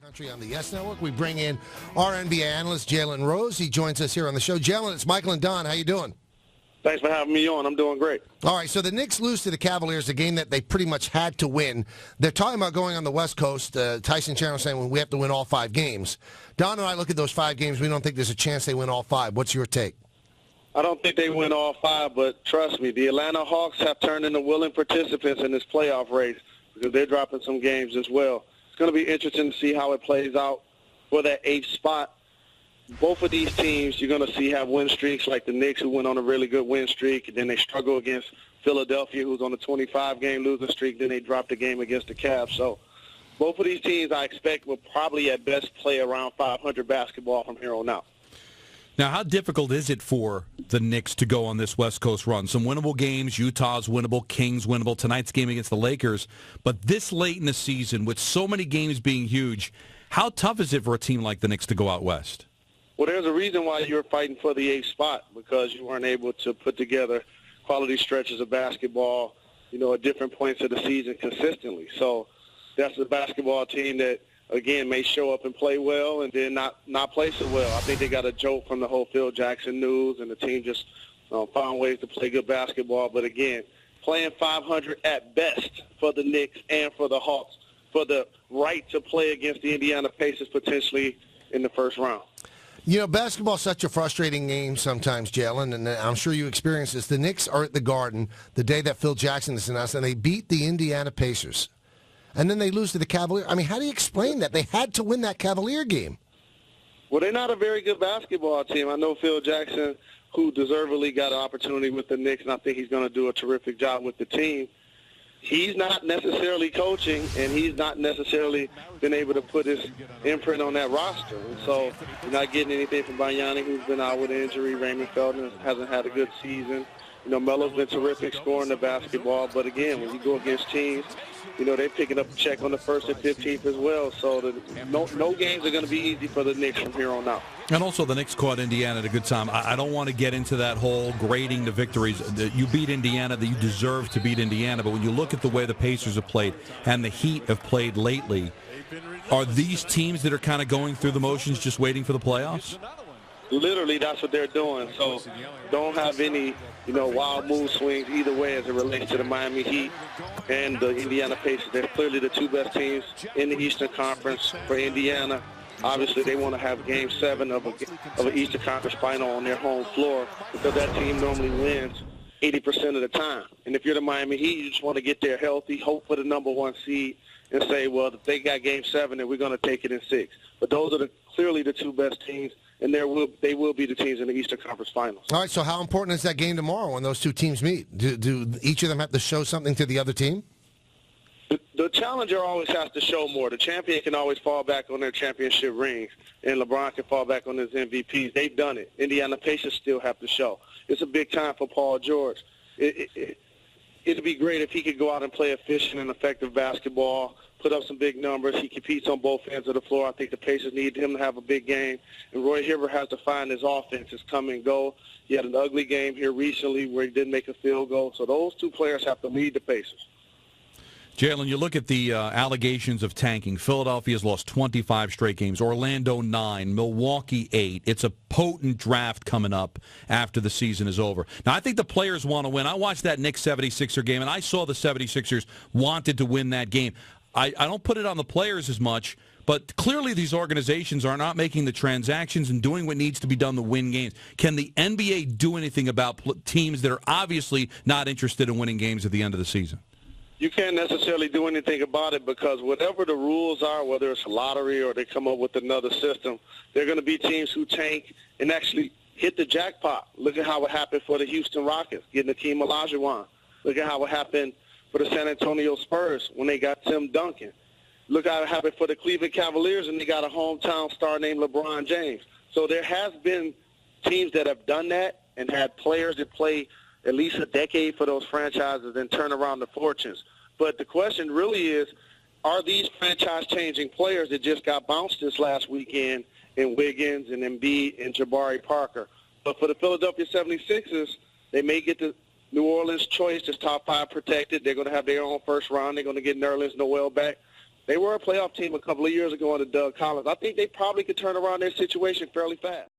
Country on the Yes Network. We bring in our NBA analyst, Jalen Rose. He joins us here on the show. Jalen, it's Michael and Don. How you doing? Thanks for having me on. I'm doing great. All right, so the Knicks lose to the Cavaliers, a game that they pretty much had to win. They're talking about going on the West Coast. Tyson Chandler saying, well, we have to win all 5 games. Don and I look at those 5 games. We don't think there's a chance they win all 5. What's your take? I don't think they win all 5, but trust me, the Atlanta Hawks have turned into willing participants in this playoff race because they're dropping some games as well. It's going to be interesting to see how it plays out for that 8th spot. Both of these teams you're going to see have win streaks like the Knicks, who went on a really good win streak, and then they struggle against Philadelphia, who's on a 25-game losing streak. Then they dropped the game against the Cavs. So both of these teams I expect will probably at best play around 500 basketball from here on out. Now, how difficult is it for the Knicks to go on this West Coast run? Some winnable games, Utah's winnable, Kings winnable, tonight's game against the Lakers. But this late in the season, with so many games being huge, how tough is it for a team like the Knicks to go out west? Well, there's a reason why you're fighting for the 8th spot, because you weren't able to put together quality stretches of basketball, at different points of the season consistently. So that's a basketball team that, again, may show up and play well and then not play so well. I think they got a jolt from the whole Phil Jackson news, and the team just found ways to play good basketball. But, again, playing 500 at best for the Knicks and for the Hawks for the right to play against the Indiana Pacers potentially in the first round. Basketball's such a frustrating game sometimes, Jalen, and I'm sure you experience this. The Knicks are at the Garden the day that Phil Jackson is announced, and they beat the Indiana Pacers. And then they lose to the Cavaliers. I mean, how do you explain that? They had to win that Cavalier game. Well, they're not a very good basketball team. I know Phil Jackson, who deservedly got an opportunity with the Knicks, and I think he's going to do a terrific job with the team. He's not necessarily coaching, and he's not necessarily been able to put his imprint on that roster. And so you're not getting anything from Banyani, who's been out with injury. Raymond Felton hasn't had a good season. Melo's been terrific scoring the basketball. But, again, when you go against teams, they're picking up a check on the 1st and 15th as well. So no games are going to be easy for the Knicks from here on out. And also the Knicks caught Indiana at a good time. I don't want to get into that whole grading the victories. You beat Indiana, that you deserve to beat Indiana. But when you look at the way the Pacers have played and the Heat have played lately, are these teams that are kind of going through the motions just waiting for the playoffs? Literally, that's what they're doing. So don't have any, wild mood swings either way as it relates to the Miami Heat and the Indiana Pacers. They're clearly the 2 best teams in the Eastern Conference. For Indiana, obviously they want to have Game 7 of an Eastern Conference final on their home floor, because that team normally wins 80% of the time. And if you're the Miami Heat, you just want to get there healthy, hope for the number 1 seed, and say, well, if they got Game 7, then we're going to take it in 6. But those are clearly the 2 best teams, and they will be the teams in the Eastern Conference Finals. All right, so how important is that game tomorrow when those 2 teams meet? Do each of them have to show something to the other team? The challenger always has to show more. The champion can always fall back on their championship rings, and LeBron can fall back on his MVPs. They've done it. Indiana Pacers still have to show. It's a big time for Paul George. It'd be great if he could go out and play efficient and effective basketball, put up some big numbers. He competes on both ends of the floor. I think the Pacers need him to have a big game. And Roy Hibbert has to find his offense, his come and go. He had an ugly game here recently where he didn't make a field goal. So those 2 players have to lead the Pacers. Jalen, you look at the allegations of tanking. Philadelphia's lost 25 straight games. Orlando 9, Milwaukee 8. It's a potent draft coming up after the season is over. Now, I think the players want to win. I watched that Knicks 76er game, and I saw the 76ers wanted to win that game. I don't put it on the players as much, but clearly these organizations are not making the transactions and doing what needs to be done to win games. Can the NBA do anything about teams that are obviously not interested in winning games at the end of the season? You can't necessarily do anything about it, because whatever the rules are, whether it's a lottery or they come up with another system, there are going to be teams who tank and actually hit the jackpot. Look at how it happened for the Houston Rockets, getting Hakeem Olajuwon. Look at how it happened for the San Antonio Spurs when they got Tim Duncan. Look how it happened for the Cleveland Cavaliers, and they got a hometown star named LeBron James. So there has been teams that have done that and had players that play at least a decade for those franchises and turn around the fortunes. But the question really is, are these franchise-changing players that just got bounced this last weekend in Wiggins and Embiid and Jabari Parker? But for the Philadelphia 76ers, they may get the New Orleans choice, just top 5 protected. They're going to have their own first round. They're going to get Nerlens Noel back. They were a playoff team a couple of years ago under Doug Collins. I think they probably could turn around their situation fairly fast.